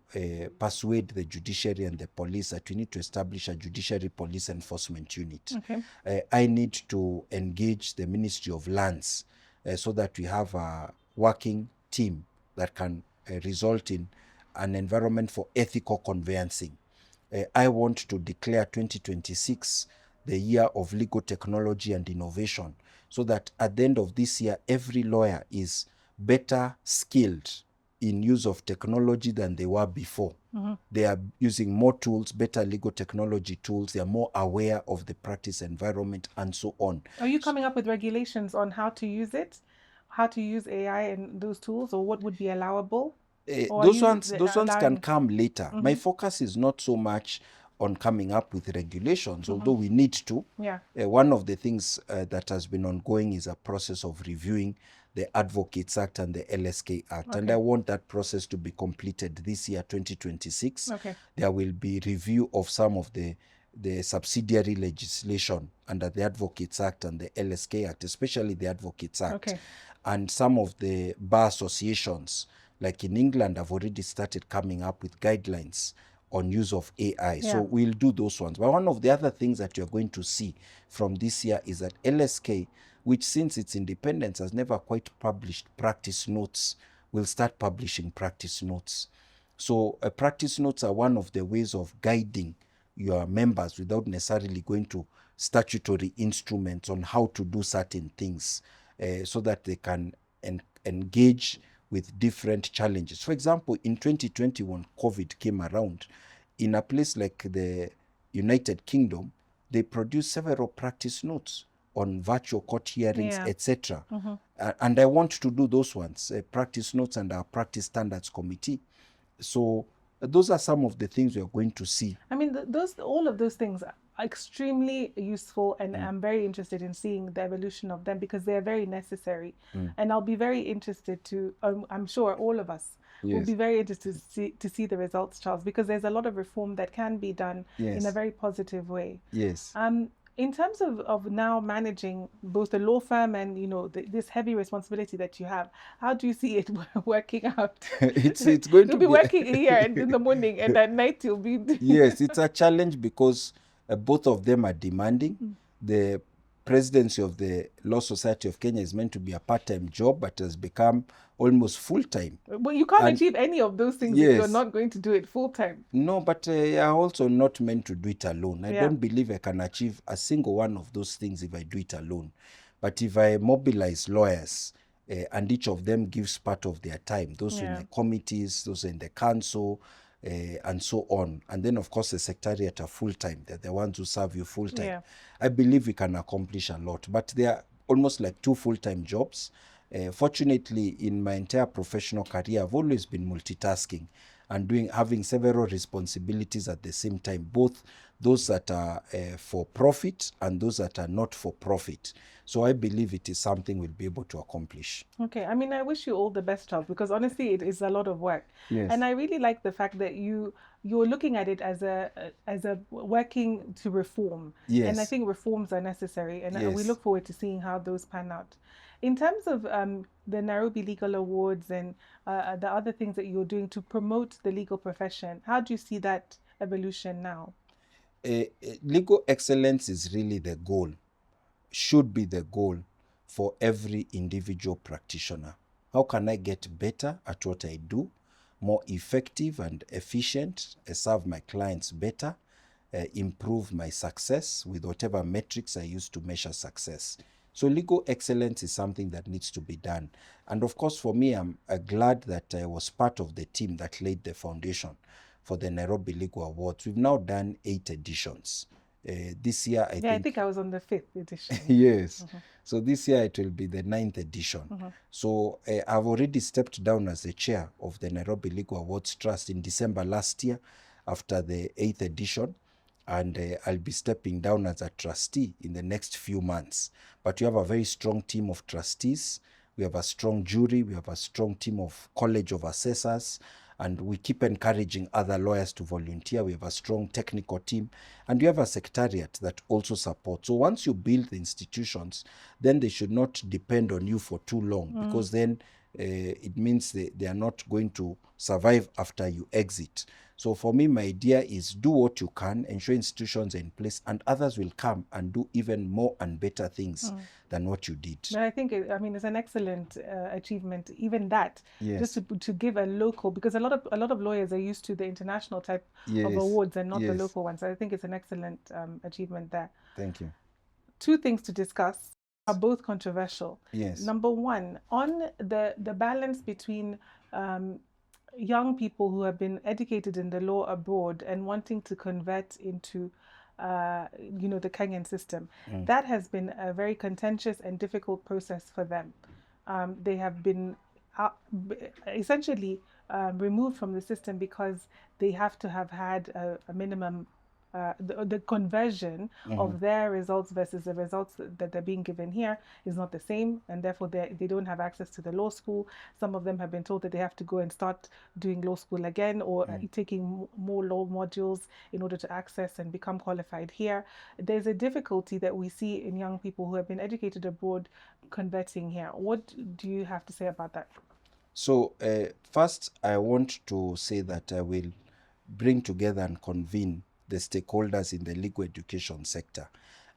[SPEAKER 2] persuade the judiciary and the police that we need to establish a judiciary police enforcement unit. I need to engage the Ministry of Lands so that we have a working team that can result in an environment for ethical conveyancing. I want to declare 2026 the year of legal technology and innovation, so that at the end of this year, every lawyer is better skilled in use of technology than they were before. They are using more tools, better legal technology tools. They are more aware of the practice environment and so on.
[SPEAKER 1] Are you coming up with regulations on how to use it, how to use AI and those tools, or what would be allowable? Or are
[SPEAKER 2] Those
[SPEAKER 1] you
[SPEAKER 2] ones can
[SPEAKER 1] allowing?
[SPEAKER 2] come later. My focus is not so much on coming up with regulations, although we need to.
[SPEAKER 1] Yeah.
[SPEAKER 2] One of the things that has been ongoing is a process of reviewing the Advocates Act and the LSK Act. And
[SPEAKER 1] Okay.
[SPEAKER 2] I want that process to be completed this year, 2026.
[SPEAKER 1] Okay.
[SPEAKER 2] There will be review of some of the subsidiary legislation under the Advocates Act and the LSK Act, especially the Advocates Act.
[SPEAKER 1] Okay.
[SPEAKER 2] And some of the bar associations, like in England, have already started coming up with guidelines on use of AI. So
[SPEAKER 1] Yeah.
[SPEAKER 2] we'll do those ones. But one of the other things that you're going to see from this year is that LSK, which since its independence has never quite published practice notes, will start publishing practice notes. So practice notes are one of the ways of guiding your members without necessarily going to statutory instruments on how to do certain things, so that they can engage with different challenges. For example, in 2020, when COVID came around, in a place like the United Kingdom, they produced several practice notes on virtual court hearings,
[SPEAKER 1] Yeah.
[SPEAKER 2] etc. And I want to do those ones, practice notes and our practice standards committee. So those are some of the things we are going to see.
[SPEAKER 1] I mean, all of those things are extremely useful, and I'm very interested in seeing the evolution of them because they are very necessary. And I'll be very interested to, I'm sure all of us will
[SPEAKER 2] Yes.
[SPEAKER 1] be very interested to see the results, Charles, because there's a lot of reform that can be done in a
[SPEAKER 2] Yes.
[SPEAKER 1] very positive way.
[SPEAKER 2] Yes.
[SPEAKER 1] In terms of now managing both the law firm and this heavy responsibility that you have, how do you see it working out?
[SPEAKER 2] It's going
[SPEAKER 1] You'll
[SPEAKER 2] to
[SPEAKER 1] be
[SPEAKER 2] be
[SPEAKER 1] working here and in the morning, and at night you'll be
[SPEAKER 2] yes, it's a challenge because both of them are demanding. The presidency of the Law Society of Kenya is meant to be a part-time job, but has become almost full-time.
[SPEAKER 1] But you can't
[SPEAKER 2] And
[SPEAKER 1] achieve any of those things if you're
[SPEAKER 2] yes,
[SPEAKER 1] not going to do it full time.
[SPEAKER 2] no, but I'm also not meant to do it alone. I
[SPEAKER 1] Yeah.
[SPEAKER 2] don't believe I can achieve a single one of those things if I do it alone. But if I mobilize lawyers, and each of them gives part of their time, those in
[SPEAKER 1] Yeah.
[SPEAKER 2] the committees, those in the council, and so on. And then, of course, the secretariat are full-time. They're the ones who serve you full-time.
[SPEAKER 1] Yeah.
[SPEAKER 2] I believe we can accomplish a lot. But they are almost like two full-time jobs. Fortunately, in my entire professional career, I've always been multitasking and having several responsibilities at the same time, both those that are for profit and those that are not for profit. So I believe it is something we'll be able to accomplish.
[SPEAKER 1] Okay. I mean, I wish you all the best, Charles, because honestly, it is a lot of work.
[SPEAKER 2] Yes.
[SPEAKER 1] And I really like the fact that you're looking at it as a working to reform.
[SPEAKER 2] Yes.
[SPEAKER 1] And I think reforms are necessary, and we
[SPEAKER 2] Yes.
[SPEAKER 1] look forward to seeing how those pan out. In terms of the Nairobi Legal Awards and the other things that you're doing to promote the legal profession, how do you see that evolution now?
[SPEAKER 2] Legal excellence is really the goal, should be the goal for every individual practitioner. How can I get better at what I do, more effective and efficient, serve my clients better, improve my success with whatever metrics I use to measure success? So legal excellence is something that needs to be done. And of course, for me, I'm glad that I was part of the team that laid the foundation for the Nairobi Legal Awards. We've now done 8 editions. This year, I think
[SPEAKER 1] I was on the 5th edition.
[SPEAKER 2] yes. So this year it will be the 9th edition. So I've already stepped down as the chair of the Nairobi Legal Awards Trust in December last year after the 8th edition. And I'll be stepping down as a trustee in the next few months. But we have a very strong team of trustees. We have a strong jury. We have a strong team of college of assessors. And we keep encouraging other lawyers to volunteer. We have a strong technical team. And we have a secretariat that also supports. So once you build the institutions, then they should not depend on you for too long, because then it means they are not going to survive after you exit. So for me, my idea is do what you can, ensure institutions are in place, and others will come and do even more and better things than what you did.
[SPEAKER 1] But I think, it's an excellent achievement, even that,
[SPEAKER 2] Yes.
[SPEAKER 1] just to give a local, because a lot of lawyers are used to the international type
[SPEAKER 2] Yes.
[SPEAKER 1] of awards and not the
[SPEAKER 2] Yes.
[SPEAKER 1] local ones. So I think it's an excellent achievement there.
[SPEAKER 2] Thank you.
[SPEAKER 1] 2 things to discuss are both controversial.
[SPEAKER 2] Yes.
[SPEAKER 1] Number one, on the balance between um, young people who have been educated in the law abroad and wanting to convert into the Kenyan system. That has been a very contentious and difficult process for them. They have been uh, essentially removed from the system because they have to have had a minimum the conversion of their results versus the results that they're being given here is not the same, and therefore they don't have access to the law school. Some of them have been told that they have to go and start doing law school again, or taking more law modules in order to access and become qualified here. There's a difficulty that we see in young people who have been educated abroad converting here. What do you have to say about that?
[SPEAKER 2] So first, I want to say that I will bring together and convene the stakeholders in the legal education sector.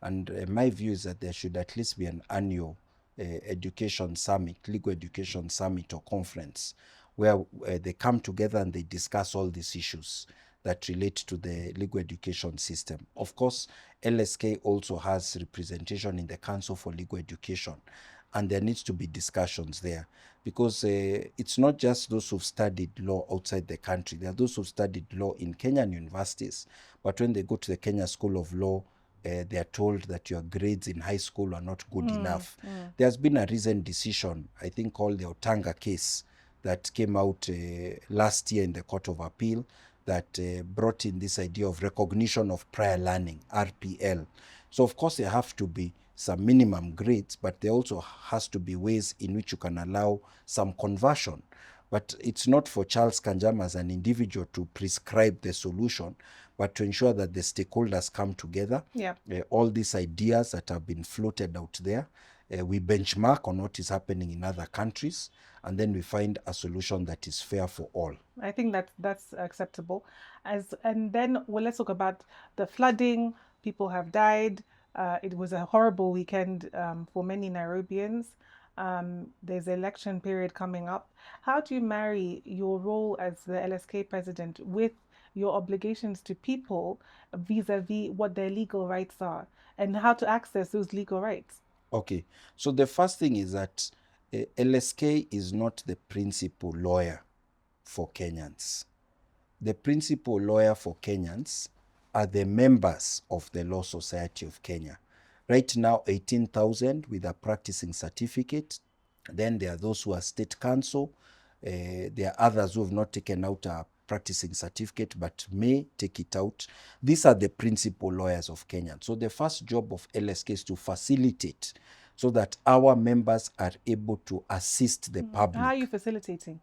[SPEAKER 2] And my view is that there should at least be an annual education summit, legal education summit or conference, where they come together and they discuss all these issues that relate to the legal education system. Of course, LSK also has representation in the Council for Legal Education, and there needs to be discussions there, because it's not just those who've studied law outside the country. There are those who've studied law in Kenyan universities, but when they go to the Kenya School of Law, they are told that your grades in high school are not good enough. There's been a recent decision, I think called the Otanga case, that came out last year in the Court of Appeal, that brought in this idea of recognition of prior learning, RPL. So of course there have to be some minimum grades, but there also has to be ways in which you can allow some conversion. But it's not for Charles Kanjama as an individual to prescribe the solution, but to ensure that the stakeholders come together.
[SPEAKER 1] Yeah.
[SPEAKER 2] All these ideas that have been floated out there, we benchmark on what is happening in other countries, and then we find a solution that is fair for all.
[SPEAKER 1] I think that's acceptable. And then let's talk about the flooding. People have died. It was a horrible weekend for many Nairobians. There's an election period coming up. How do you marry your role as the LSK president with your obligations to people vis-a-vis what their legal rights are and how to access those legal rights?
[SPEAKER 2] Okay, so the first thing is that LSK is not the principal lawyer for Kenyans. The principal lawyer for Kenyans are the members of the Law Society of Kenya. Right now, 18,000 with a practicing certificate. Then there are those who are state counsel. There are others who have not taken out a practicing certificate but may take it out. These are the principal lawyers of Kenya. So the first job of LSK is to facilitate so that our members are able to assist the public.
[SPEAKER 1] How are you facilitating?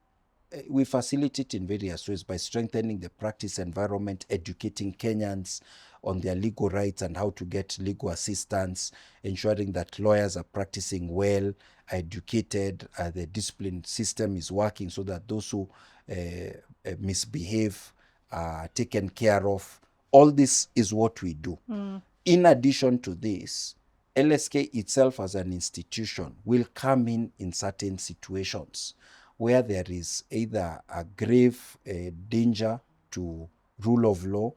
[SPEAKER 2] We facilitate in various ways by strengthening the practice environment, educating Kenyans on their legal rights and how to get legal assistance, ensuring that lawyers are practicing well, educated, the discipline system is working so that those who misbehave are taken care of. All this is what we do. In addition to this, LSK itself as an institution will come in certain situations where there is either a grave danger to rule of law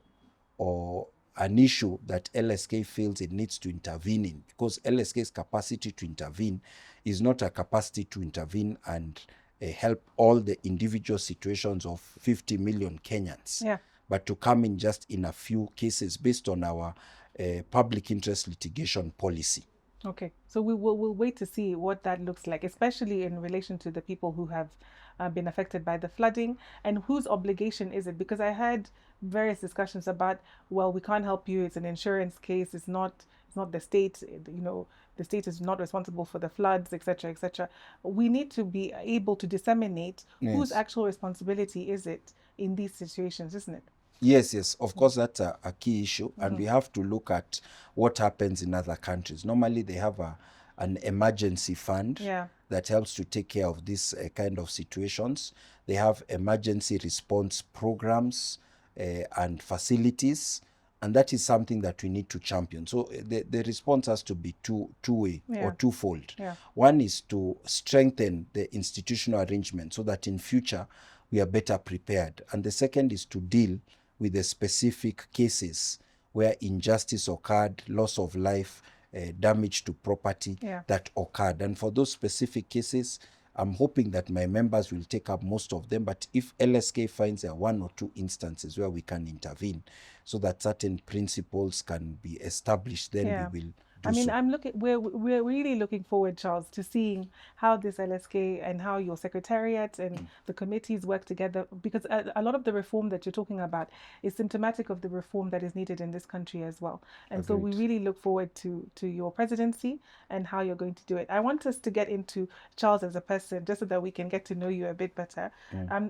[SPEAKER 2] or an issue that LSK feels it needs to intervene in, because LSK's capacity to intervene is not a capacity to intervene and help all the individual situations of 50 million Kenyans, but to come in just in a few cases based on our public interest litigation policy.
[SPEAKER 1] Okay, so we'll wait to see what that looks like, especially in relation to the people who have been affected by the flooding, and whose obligation is it? Because I had various discussions about, well, we can't help you. It's an insurance case. It's not the state. The state is not responsible for the floods, etc., etc. We need to be able to disseminate whose actual responsibility is it in these situations, isn't it?
[SPEAKER 2] Yes, of course, that's a key issue, and we have to look at what happens in other countries. Normally, they have an emergency fund that helps to take care of these kind of situations. They have emergency response programs and facilities, and that is something that we need to champion. So the response has to be two-way or twofold. One is to strengthen the institutional arrangement so that in future we are better prepared. And the second is to deal with the specific cases where injustice occurred, loss of life, damage to property that occurred. And for those specific cases, I'm hoping that my members will take up most of them, but if LSK finds there are 1 or 2 instances where we can intervene so that certain principles can be established, then we will do
[SPEAKER 1] I mean,
[SPEAKER 2] so.
[SPEAKER 1] we're really looking forward, Charles, to seeing how this LSK and how your secretariat and the committees work together, because a lot of the reform that you're talking about is symptomatic of the reform that is needed in this country as well. And so we
[SPEAKER 2] Agreed.
[SPEAKER 1] really look forward to your presidency and how you're going to do it. I want us to get into Charles as a person, just so that we can get to know you a bit better.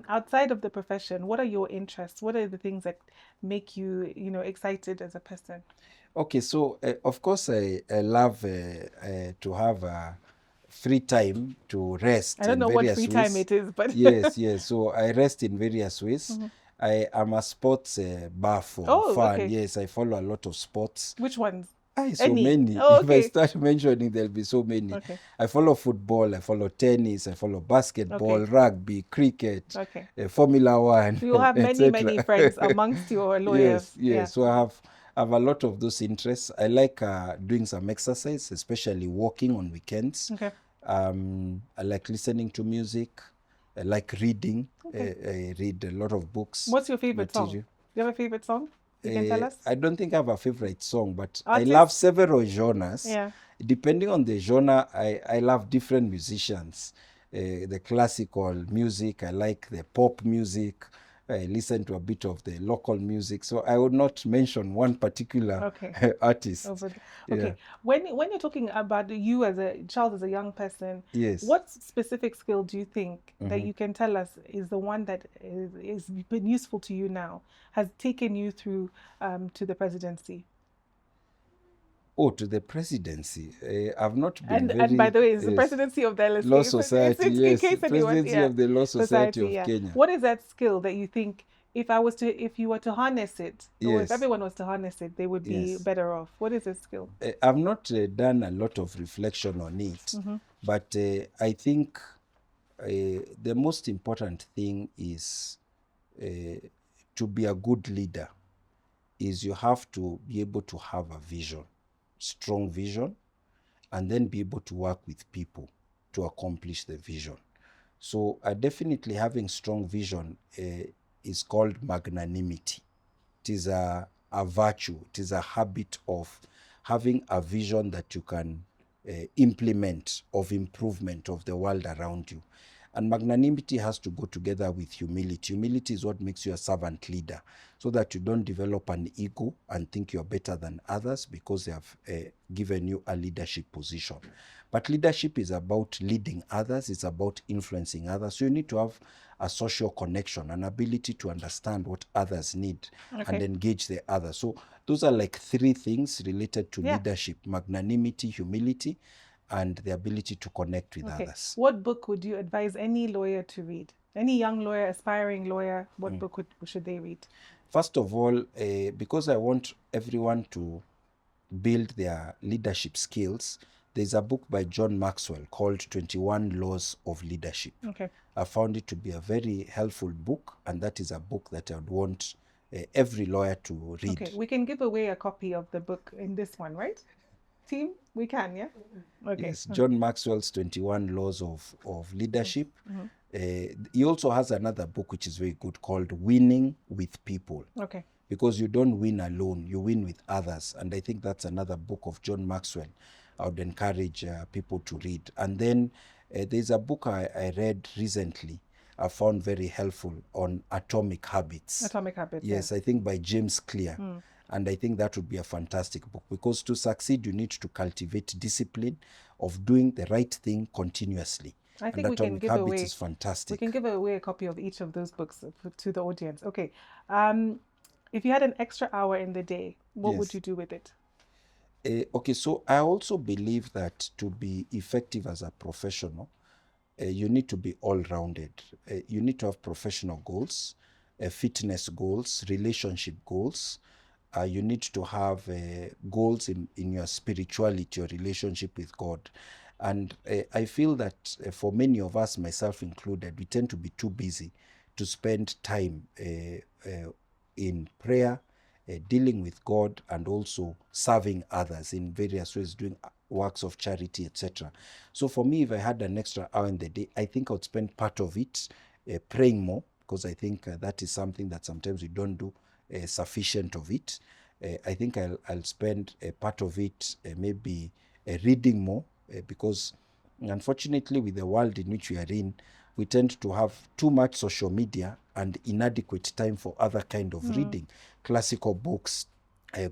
[SPEAKER 1] Outside of the profession, what are your interests? What are the things that make you, excited as a person?
[SPEAKER 2] Okay, so of course I love to have free time to
[SPEAKER 1] I
[SPEAKER 2] rest
[SPEAKER 1] don't
[SPEAKER 2] in
[SPEAKER 1] know what free
[SPEAKER 2] various
[SPEAKER 1] time
[SPEAKER 2] ways.
[SPEAKER 1] it is, but
[SPEAKER 2] Yes, yes. So I rest in various ways.
[SPEAKER 1] Mhm.
[SPEAKER 2] I am a sports buff for
[SPEAKER 1] Oh,
[SPEAKER 2] fun.
[SPEAKER 1] okay.
[SPEAKER 2] Yes, I follow a lot of sports.
[SPEAKER 1] Which ones?
[SPEAKER 2] So
[SPEAKER 1] Any?
[SPEAKER 2] many.
[SPEAKER 1] Oh,
[SPEAKER 2] If I
[SPEAKER 1] okay.
[SPEAKER 2] start mentioning, there'll be so many.
[SPEAKER 1] Okay.
[SPEAKER 2] I follow football, I follow tennis, I follow basketball,
[SPEAKER 1] Okay.
[SPEAKER 2] rugby, cricket,
[SPEAKER 1] Okay.
[SPEAKER 2] Formula One,
[SPEAKER 1] So you'll have many,
[SPEAKER 2] etc.
[SPEAKER 1] many friends amongst your lawyers.
[SPEAKER 2] Yes, yes.
[SPEAKER 1] Yeah.
[SPEAKER 2] So I have a lot of those interests. I like doing some exercise, especially walking on weekends.
[SPEAKER 1] Okay.
[SPEAKER 2] I like listening to music. I like reading.
[SPEAKER 1] Okay.
[SPEAKER 2] I read a lot of books,
[SPEAKER 1] What's your favorite song?
[SPEAKER 2] material.
[SPEAKER 1] Do you have a favorite song you can tell us?
[SPEAKER 2] I don't think I have a favorite song, but I love
[SPEAKER 1] Artist?
[SPEAKER 2] several genres.
[SPEAKER 1] Yeah.
[SPEAKER 2] Depending on the genre, I love different musicians. The classical music, I like the pop music. I listen to a bit of the local music. So I would not mention one particular
[SPEAKER 1] Okay.
[SPEAKER 2] artist.
[SPEAKER 1] Over.
[SPEAKER 2] Yeah.
[SPEAKER 1] Okay. When you're talking about you as a child, as a young person,
[SPEAKER 2] Yes.
[SPEAKER 1] what specific skill do you think that you can tell us is the one that is been useful to you now, has taken you through to the presidency?
[SPEAKER 2] Oh, to the presidency. I've not been
[SPEAKER 1] And by
[SPEAKER 2] very,
[SPEAKER 1] the way, it's the
[SPEAKER 2] yes,
[SPEAKER 1] presidency of the
[SPEAKER 2] Law
[SPEAKER 1] LSK. So
[SPEAKER 2] Society,
[SPEAKER 1] in
[SPEAKER 2] yes,
[SPEAKER 1] case anyone,
[SPEAKER 2] presidency
[SPEAKER 1] yeah,
[SPEAKER 2] of the Law Society of
[SPEAKER 1] yeah.
[SPEAKER 2] Kenya.
[SPEAKER 1] What is that skill that you think if you were to harness it, or if
[SPEAKER 2] Yes,
[SPEAKER 1] everyone was to harness it, they would be
[SPEAKER 2] yes.
[SPEAKER 1] better off? What is this skill?
[SPEAKER 2] I've not done a lot of reflection on it, but I think the most important thing is to be a good leader is you have to be able to have a vision, strong vision, and then be able to work with people to accomplish the vision. So definitely having strong vision is called magnanimity. It is a virtue. It is a habit of having a vision that you can implement of improvement of the world around you. And magnanimity has to go together with humility. Humility is what makes you a servant leader, so that you don't develop an ego and think you're better than others because they have given you a leadership position. But leadership is about leading others, it's about influencing others. So you need to have a social connection, an ability to understand what others need and engage the others. So those are like 3 things related to leadership: magnanimity, humility, and the ability to connect with others.
[SPEAKER 1] What book would you advise any lawyer to read? Any young lawyer, aspiring lawyer, what book should they read?
[SPEAKER 2] First of all, because I want everyone to build their leadership skills, there's a book by John Maxwell called 21 Laws of Leadership.
[SPEAKER 1] Okay.
[SPEAKER 2] I found it to be a very helpful book, and that is a book that I would want every lawyer to read.
[SPEAKER 1] Okay, we can give away a copy of the book in this one, right? Team, we can, yeah? Okay.
[SPEAKER 2] Yes, John Maxwell's 21 Laws of Leadership. He also has another book which is very good called Winning with People.
[SPEAKER 1] Okay.
[SPEAKER 2] Because you don't win alone, you win with others. And I think that's another book of John Maxwell I would encourage people to read. And then there's a book I read recently I found very helpful on atomic habits.
[SPEAKER 1] Atomic Habits.
[SPEAKER 2] Yes, I think by James Clear. And I think that would be a fantastic book, because to succeed, you need to cultivate discipline of doing the right thing continuously.
[SPEAKER 1] I think
[SPEAKER 2] and
[SPEAKER 1] we can
[SPEAKER 2] Atomic
[SPEAKER 1] give
[SPEAKER 2] Habits
[SPEAKER 1] away.
[SPEAKER 2] is fantastic.
[SPEAKER 1] We can give away a copy of each of those books to the audience. Okay. If you had an extra hour in the day, what would
[SPEAKER 2] Yes.
[SPEAKER 1] you do with it?
[SPEAKER 2] Okay, so I also believe that to be effective as a professional, you need to be all-rounded. You need to have professional goals, fitness goals, relationship goals. You need to have goals in your spirituality, your relationship with God. And I feel that for many of us, myself included, we tend to be too busy to spend time in prayer, dealing with God, and also serving others in various ways, doing works of charity, etc. So for me, if I had an extra hour in the day, I think I would spend part of it praying more, because I think that is something that sometimes we don't do sufficient of it. I think I'll spend a part of it maybe reading more, because unfortunately, with the world in which we are in, we tend to have too much social media and inadequate time for other kind of reading, classical books,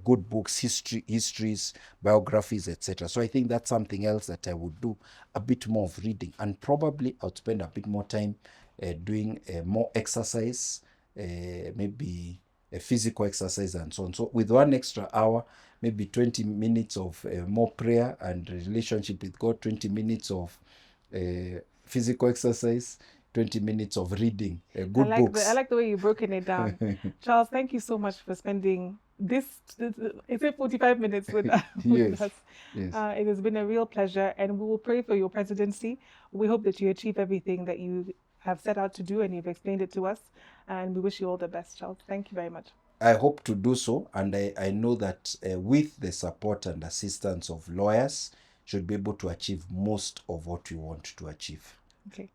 [SPEAKER 2] good books, histories, biographies, etc. So I think that's something else that I would do a bit more of reading, and probably I would spend a bit more time doing more exercise, maybe a physical exercise and so on. So with 1 extra hour, maybe 20 minutes of more prayer and relationship with God, 20 minutes of physical exercise, 20 minutes of reading good
[SPEAKER 1] I
[SPEAKER 2] books.
[SPEAKER 1] like the way you've broken it down. Charles, thank you so much for spending this is it 45 minutes with with
[SPEAKER 2] Yes,
[SPEAKER 1] us.
[SPEAKER 2] yes.
[SPEAKER 1] It has been a real pleasure, and we will pray for your presidency. We hope that you achieve everything that you have set out to do, and you've explained it to us. And we wish you all the best, Charles. Thank you very much.
[SPEAKER 2] I hope to do so, and I know that with the support and assistance of lawyers, should be able to achieve most of what we want to achieve.
[SPEAKER 1] Okay.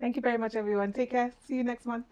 [SPEAKER 1] Thank you very much, everyone. Take care. See you next month.